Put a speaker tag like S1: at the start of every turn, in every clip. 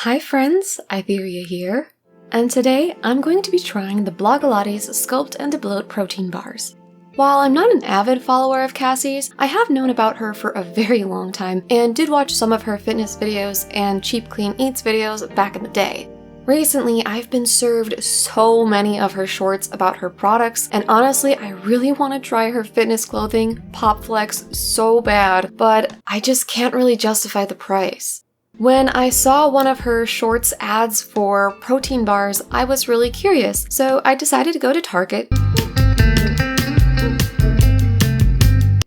S1: Hi friends, Aitherea here, and today I'm going to be trying the Blogilates Sculpt and Bloat protein bars. While I'm not an avid follower of Cassie's, I have known about her for a very long time and did watch some of her fitness videos and cheap clean eats videos back in the day. Recently, I've been served so many of her shorts about her products, and honestly, I really want to try her fitness clothing, Pop Flex, so bad, but I just can't really justify the price. When I saw one of her shorts ads for protein bars, I was really curious, so I decided to go to Target,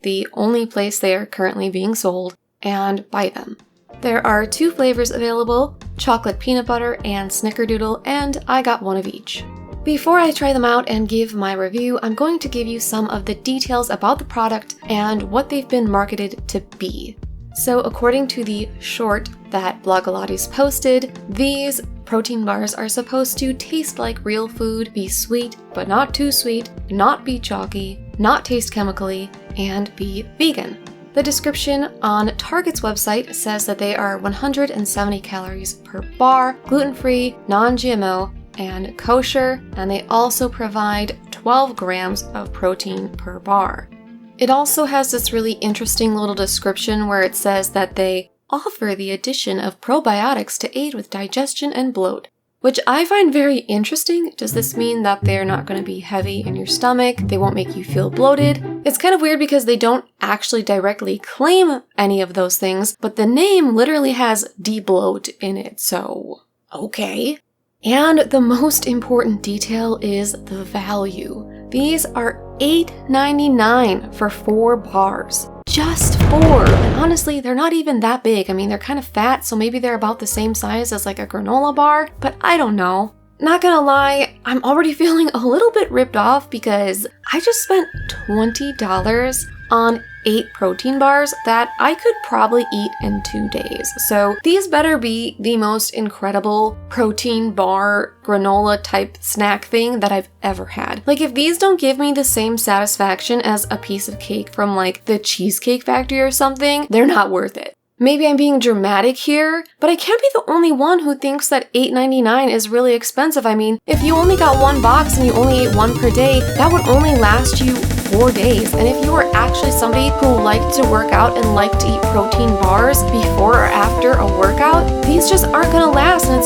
S1: the only place they are currently being sold, and buy them. There are 2 flavors available, chocolate peanut butter and Snickerdoodle, and I got one of each. Before I try them out and give my review, I'm going to give you some of the details about the product and what they've been marketed to be. So according to the short that Blogilates posted, these protein bars are supposed to taste like real food, be sweet but not too sweet, not be chalky, not taste chemically, and be vegan. The description on Target's website says that they are 170 calories per bar, gluten-free, non-GMO, and kosher, and they also provide 12 grams of protein per bar. It also has this really interesting little description where it says that they offer the addition of probiotics to aid with digestion and bloat, which I find very interesting. Does this mean that they're not going to be heavy in your stomach? They won't make you feel bloated? It's kind of weird because they don't actually directly claim any of those things, but the name literally has de-bloat in it, so okay. And the most important detail is the value. These are $8.99 for 4 bars. Just 4! And honestly, they're not even that big. I mean, they're kind of fat, so maybe they're about the same size as like a granola bar, but I don't know. Not gonna lie, I'm already feeling a little bit ripped off because I just spent $20 on 8 protein bars that I could probably eat in 2 days. So these better be the most incredible protein bar granola type snack thing that I've ever had. Like if these don't give me the same satisfaction as a piece of cake from like the Cheesecake Factory or something, they're not worth it. Maybe I'm being dramatic here, but I can't be the only one who thinks that $8.99 is really expensive. I mean, if you only got 1 box and you only ate 1 per day, that would only last you 4 days. And if you are actually somebody who liked to work out and liked to eat protein bars before or after a workout, these just aren't gonna last, and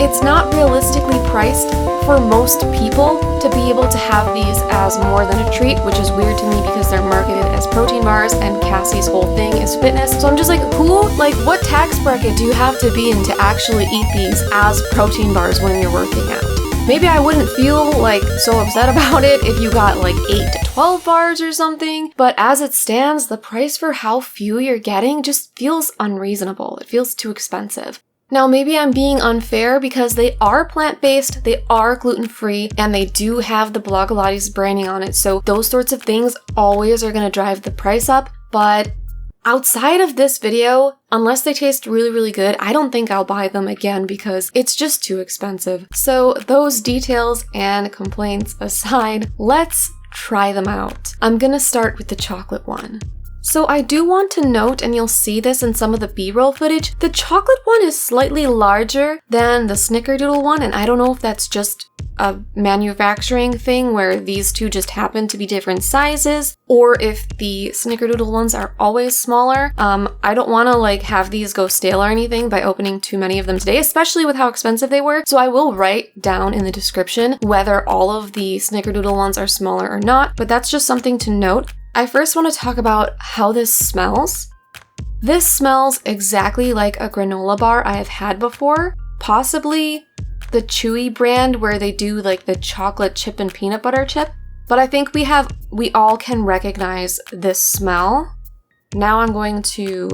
S1: it's not realistically priced for most people to be able to have these as more than a treat, which is weird to me because they're marketed as protein bars and Cassie's whole thing is fitness. So I'm just like, what tax bracket do you have to be in to actually eat these as protein bars when you're working out? Maybe I wouldn't feel like so upset about it if you got like 8 to 12 bars or something, but as it stands, the price for how few you're getting just feels unreasonable. It feels too expensive. Now, maybe I'm being unfair because they are plant-based, they are gluten-free, and they do have the Blogilates branding on it, so those sorts of things always are going to drive the price up, but outside of this video, unless they taste really, really good, I don't think I'll buy them again because it's just too expensive. So those details and complaints aside, let's try them out. I'm gonna start with the chocolate one. So I do want to note, and you'll see this in some of the B-roll footage, the chocolate one is slightly larger than the Snickerdoodle one, and I don't know if that's just a manufacturing thing where these two just happen to be different sizes, or if the Snickerdoodle ones are always smaller. I don't want to like have these go stale or anything by opening too many of them today, especially with how expensive they were. So I will write down in the description whether all of the Snickerdoodle ones are smaller or not, but that's just something to note. I first want to talk about how this smells. This smells exactly like a granola bar I have had before, possibly the Chewy brand where they do like the chocolate chip and peanut butter chip, but I think we all can recognize this smell. Now I'm going to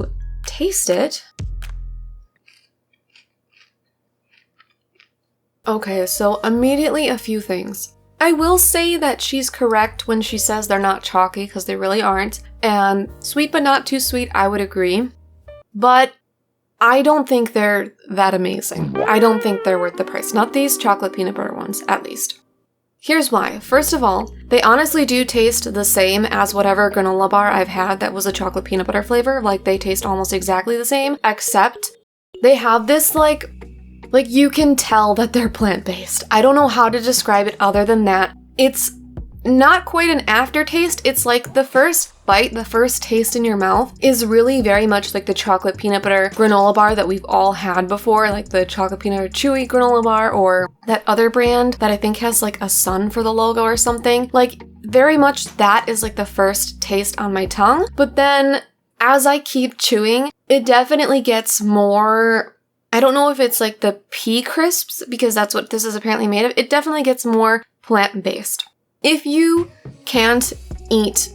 S1: taste it. Okay, so immediately a few things. I will say that she's correct when she says they're not chalky, because they really aren't, and sweet but not too sweet, I would agree, but I don't think they're that amazing. I don't think they're worth the price. Not these chocolate peanut butter ones, at least. Here's why. First of all, they honestly do taste the same as whatever granola bar I've had that was a chocolate peanut butter flavor. Like, they taste almost exactly the same, except they have this, like, Like, you can tell that they're plant-based. I don't know how to describe it other than that. It's not quite an aftertaste. It's like the first bite, the first taste in your mouth is really very much like the chocolate peanut butter granola bar that we've all had before, like the chocolate peanut butter chewy granola bar, or that other brand that I think has like a sun for the logo or something. Like, very much that is like the first taste on my tongue. But then as I keep chewing, it definitely gets more, I don't know if it's like the pea crisps, because that's what this is apparently made of. It definitely gets more plant-based. If you can't eat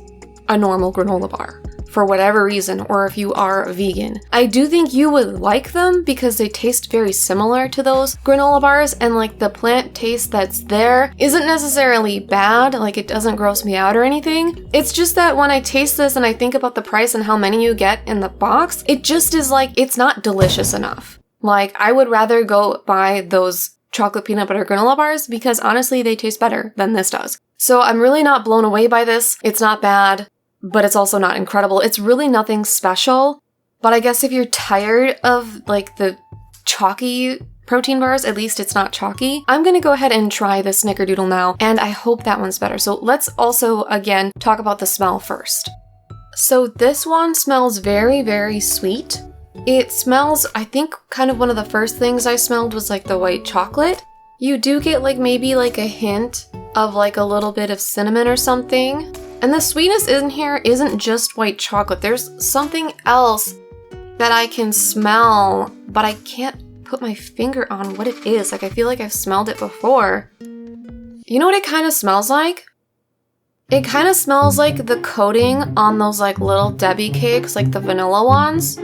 S1: a normal granola bar for whatever reason, or if you are vegan, I do think you would like them because they taste very similar to those granola bars, and like the plant taste that's there isn't necessarily bad, like it doesn't gross me out or anything. It's just that when I taste this and I think about the price and how many you get in the box, it just is like, it's not delicious enough. Like, I would rather go buy those chocolate peanut butter granola bars because honestly, they taste better than this does. So I'm really not blown away by this. It's not bad, but it's also not incredible. It's really nothing special. But I guess if you're tired of like the chalky protein bars, at least it's not chalky, I'm gonna go ahead and try the Snickerdoodle now, and I hope that one's better. So let's also, again, talk about the smell first. So this one smells very, very sweet. It smells, I think kind of one of the first things I smelled was like the white chocolate. You do get like maybe like a hint of like a little bit of cinnamon or something. And the sweetness in here isn't just white chocolate. There's something else that I can smell, but I can't put my finger on what it is. Like, I feel like I've smelled it before. You know what it kind of smells like? It kind of smells like the coating on those like little Debbie cakes, like the vanilla ones.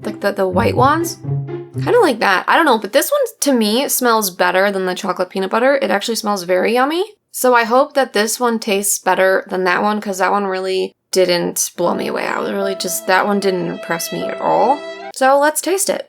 S1: Like the white ones. Kind of like that. I don't know, but this one to me smells better than the chocolate peanut butter. It actually smells very yummy. So I hope that this one tastes better than that one, because that one really didn't blow me away. That one didn't impress me at all. So let's taste it.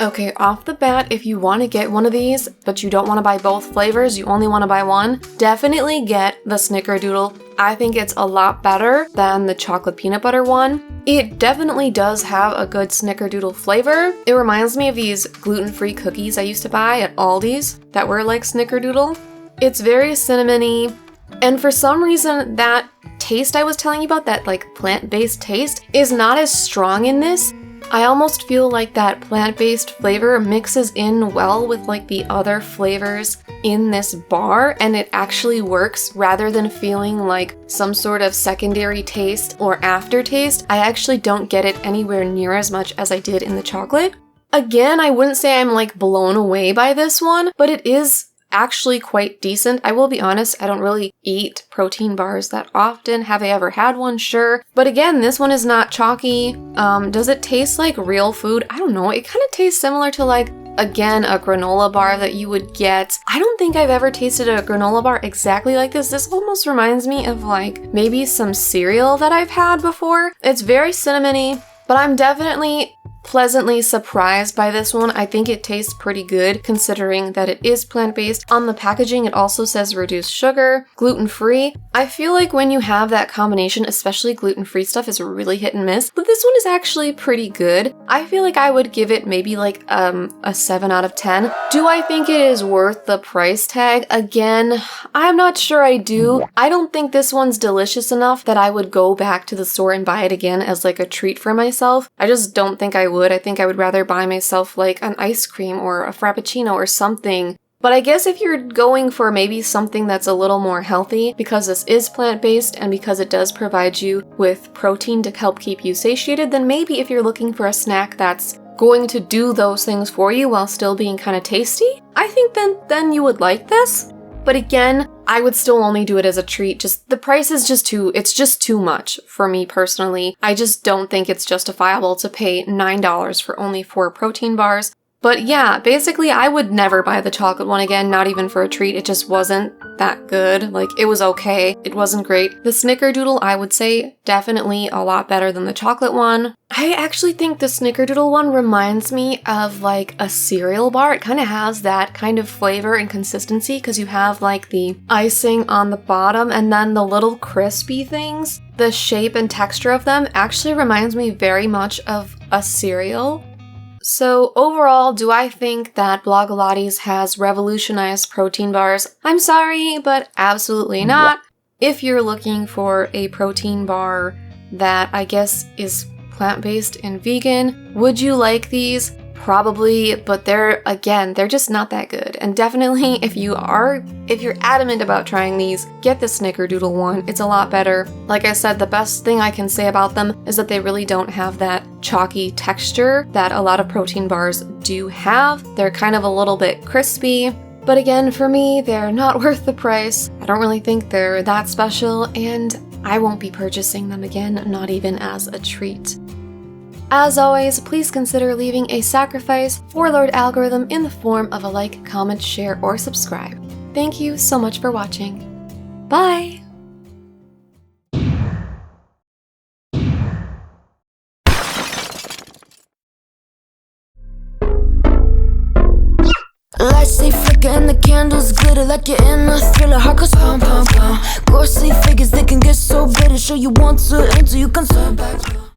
S1: Okay, off the bat, if you want to get one of these, but you don't want to buy both flavors, you only want to buy one, definitely get the Snickerdoodle. I think it's a lot better than the chocolate peanut butter one. It definitely does have a good Snickerdoodle flavor. It reminds me of these gluten-free cookies I used to buy at Aldi's that were like Snickerdoodle. It's very cinnamony, and for some reason that taste I was telling you about, that like plant-based taste, is not as strong in this. I almost feel like that plant-based flavor mixes in well with like the other flavors in this bar, and it actually works rather than feeling like some sort of secondary taste or aftertaste. I actually don't get it anywhere near as much as I did in the chocolate. Again, I wouldn't say I'm like blown away by this one, but it is actually quite decent. I will be honest, I don't really eat protein bars that often. Have I ever had one? Sure. But again, this one is not chalky. Does it taste like real food? I don't know. It kind of tastes similar to like, again, a granola bar that you would get. I don't think I've ever tasted a granola bar exactly like this. This almost reminds me of like maybe some cereal that I've had before. It's very cinnamony, but I'm definitely pleasantly surprised by this one. I think it tastes pretty good considering that it is plant-based. On the packaging, it also says reduced sugar, gluten-free. I feel like when you have that combination, especially gluten-free stuff is really hit and miss, but this one is actually pretty good. I feel like I would give it maybe like a 7 out of 10. Do I think it is worth the price tag? Again, I'm not sure I do. I don't think this one's delicious enough that I would go back to the store and buy it again as like a treat for myself. I just don't think I would. I think I would rather buy myself like an ice cream or a frappuccino or something. But I guess if you're going for maybe something that's a little more healthy, because this is plant-based and because it does provide you with protein to help keep you satiated, then maybe if you're looking for a snack that's going to do those things for you while still being kind of tasty, I think then you would like this. But again, I would still only do it as a treat. Just the price is it's just too much for me personally. I just don't think it's justifiable to pay $9 for only 4 protein bars. But yeah, basically I would never buy the chocolate one again, not even for a treat. It just wasn't that good. Like, it was okay. It wasn't great. The Snickerdoodle, I would say, definitely a lot better than the chocolate one. I actually think the Snickerdoodle one reminds me of like a cereal bar. It kind of has that kind of flavor and consistency because you have like the icing on the bottom and then the little crispy things. The shape and texture of them actually reminds me very much of a cereal. So overall, do I think that Blogilates has revolutionized protein bars? I'm sorry, but absolutely not. If you're looking for a protein bar that I guess is plant-based and vegan, would you like these? Probably, but they're just not that good. And definitely if you're adamant about trying these, get the Snickerdoodle one. It's a lot better. Like I said, the best thing I can say about them is that they really don't have that chalky texture that a lot of protein bars do have. They're kind of a little bit crispy. But again, for me, they're not worth the price. I don't really think they're that special, and I won't be purchasing them again, not even as a treat. As always, please consider leaving a sacrifice for Lord Algorithm in the form of a like, comment, share, or subscribe. Thank you so much for watching. Bye!
S2: Lights they flicker and the candles glitter like you're in a thriller. Heart goes pound, pound, pound. Ghostly figures, they can get so bitter. Show you want to until you can turn back.